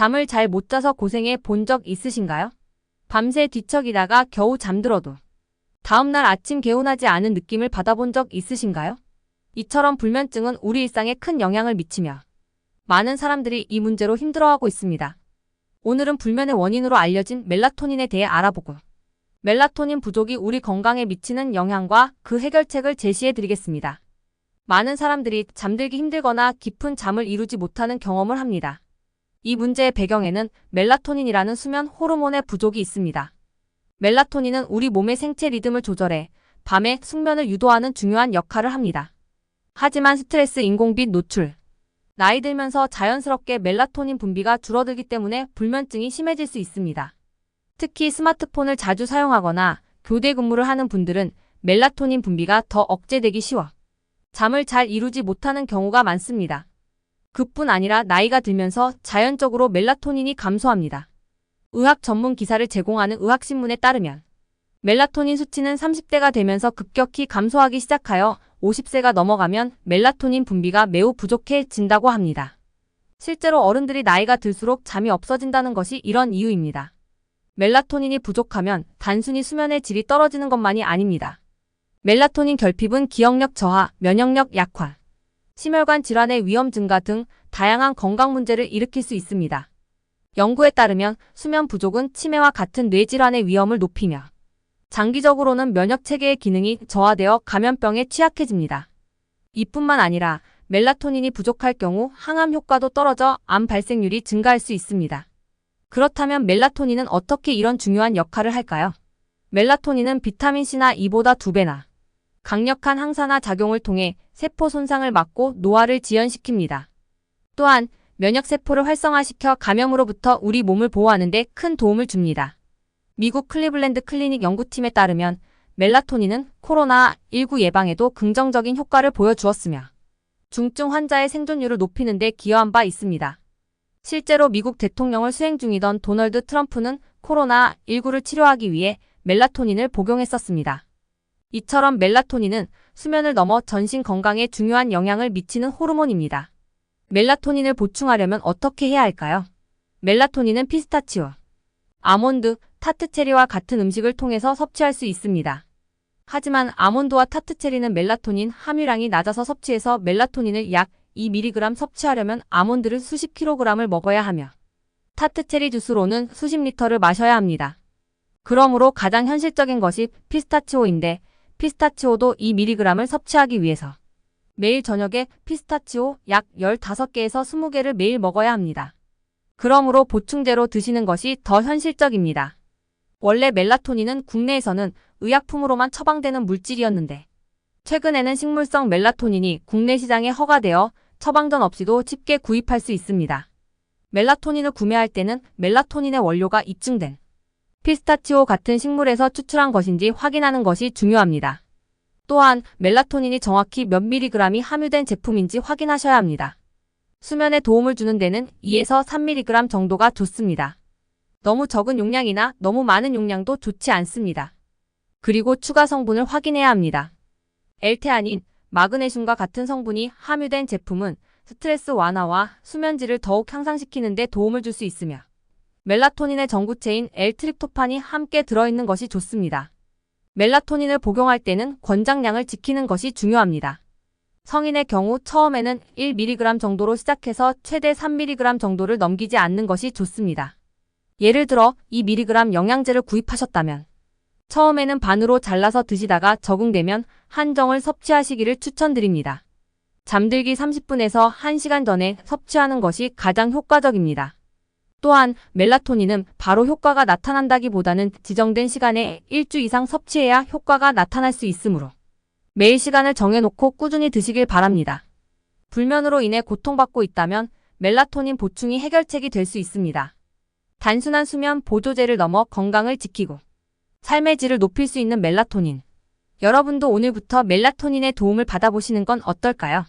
잠을 잘 못 자서 고생해 본 적 있으신가요? 밤새 뒤척이다가 겨우 잠들어도 다음날 아침 개운하지 않은 느낌을 받아본 적 있으신가요? 이처럼 불면증은 우리 일상에 큰 영향을 미치며 많은 사람들이 이 문제로 힘들어하고 있습니다. 오늘은 불면의 원인으로 알려진 멜라토닌에 대해 알아보고 멜라토닌 부족이 우리 건강에 미치는 영향과 그 해결책을 제시해 드리겠습니다. 많은 사람들이 잠들기 힘들거나 깊은 잠을 이루지 못하는 경험을 합니다. 이 문제의 배경에는 멜라토닌이라는 수면 호르몬의 부족이 있습니다. 멜라토닌은 우리 몸의 생체 리듬을 조절해 밤에 숙면을 유도하는 중요한 역할을 합니다. 하지만 스트레스, 인공빛 노출, 나이 들면서 자연스럽게 멜라토닌 분비가 줄어들기 때문에 불면증이 심해질 수 있습니다. 특히 스마트폰을 자주 사용하거나 교대 근무를 하는 분들은 멜라토닌 분비가 더 억제되기 쉬워 잠을 잘 이루지 못하는 경우가 많습니다. 그뿐 아니라 나이가 들면서 자연적으로 멜라토닌이 감소합니다. 의학 전문 기사를 제공하는 의학신문에 따르면 멜라토닌 수치는 30대가 되면서 급격히 감소하기 시작하여 50세가 넘어가면 멜라토닌 분비가 매우 부족해진다고 합니다. 실제로 어른들이 나이가 들수록 잠이 없어진다는 것이 이런 이유입니다. 멜라토닌이 부족하면 단순히 수면의 질이 떨어지는 것만이 아닙니다. 멜라토닌 결핍은 기억력 저하, 면역력 약화, 심혈관 질환의 위험 증가 등 다양한 건강 문제를 일으킬 수 있습니다. 연구에 따르면 수면 부족은 치매와 같은 뇌질환의 위험을 높이며 장기적으로는 면역체계의 기능이 저하되어 감염병에 취약해집니다. 이뿐만 아니라 멜라토닌이 부족할 경우 항암 효과도 떨어져 암 발생률이 증가할 수 있습니다. 그렇다면 멜라토닌은 어떻게 이런 중요한 역할을 할까요? 멜라토닌은 비타민C나 E보다 2배나 강력한 항산화 작용을 통해 세포 손상을 막고 노화를 지연시킵니다. 또한 면역세포를 활성화시켜 감염으로부터 우리 몸을 보호하는 데 큰 도움을 줍니다. 미국 클리블랜드 클리닉 연구팀에 따르면 멜라토닌은 코로나19 예방에도 긍정적인 효과를 보여주었으며 중증 환자의 생존율을 높이는 데 기여한 바 있습니다. 실제로 미국 대통령을 수행 중이던 도널드 트럼프는 코로나19를 치료하기 위해 멜라토닌을 복용했었습니다. 이처럼 멜라토닌은 수면을 넘어 전신 건강에 중요한 영향을 미치는 호르몬입니다. 멜라토닌을 보충하려면 어떻게 해야 할까요? 멜라토닌은 피스타치오, 아몬드, 타트체리와 같은 음식을 통해서 섭취할 수 있습니다. 하지만 아몬드와 타트체리는 멜라토닌 함유량이 낮아서 섭취해서 멜라토닌을 약 2mg 섭취하려면 아몬드를 수십 kg을 먹어야 하며 타트체리 주스로는 수십 리터를 마셔야 합니다. 그러므로 가장 현실적인 것이 피스타치오인데 피스타치오도 2mg을 섭취하기 위해서 매일 저녁에 피스타치오 약 15개에서 20개를 매일 먹어야 합니다. 그러므로 보충제로 드시는 것이 더 현실적입니다. 원래 멜라토닌은 국내에서는 의약품으로만 처방되는 물질이었는데 최근에는 식물성 멜라토닌이 국내 시장에 허가되어 처방전 없이도 쉽게 구입할 수 있습니다. 멜라토닌을 구매할 때는 멜라토닌의 원료가 입증된 피스타치오 같은 식물에서 추출한 것인지 확인하는 것이 중요합니다. 또한 멜라토닌이 정확히 몇 mg이 함유된 제품인지 확인하셔야 합니다. 수면에 도움을 주는 데는 2에서 3mg 정도가 좋습니다. 너무 적은 용량이나 너무 많은 용량도 좋지 않습니다. 그리고 추가 성분을 확인해야 합니다. L테아닌, 마그네슘과 같은 성분이 함유된 제품은 스트레스 완화와 수면질을 더욱 향상시키는 데 도움을 줄 수 있으며 멜라토닌의 전구체인 L트립토판이 함께 들어있는 것이 좋습니다. 멜라토닌을 복용할 때는 권장량을 지키는 것이 중요합니다. 성인의 경우 처음에는 1mg 정도로 시작해서 최대 3mg 정도를 넘기지 않는 것이 좋습니다. 예를 들어 2mg 영양제를 구입하셨다면 처음에는 반으로 잘라서 드시다가 적응되면 한정을 섭취하시기를 추천드립니다. 잠들기 30분에서 1시간 전에 섭취하는 것이 가장 효과적입니다. 또한 멜라토닌은 바로 효과가 나타난다기보다는 지정된 시간에 1주 이상 섭취해야 효과가 나타날 수 있으므로 매일 시간을 정해놓고 꾸준히 드시길 바랍니다. 불면으로 인해 고통받고 있다면 멜라토닌 보충이 해결책이 될 수 있습니다. 단순한 수면 보조제를 넘어 건강을 지키고 삶의 질을 높일 수 있는 멜라토닌. 여러분도 오늘부터 멜라토닌의 도움을 받아보시는 건 어떨까요?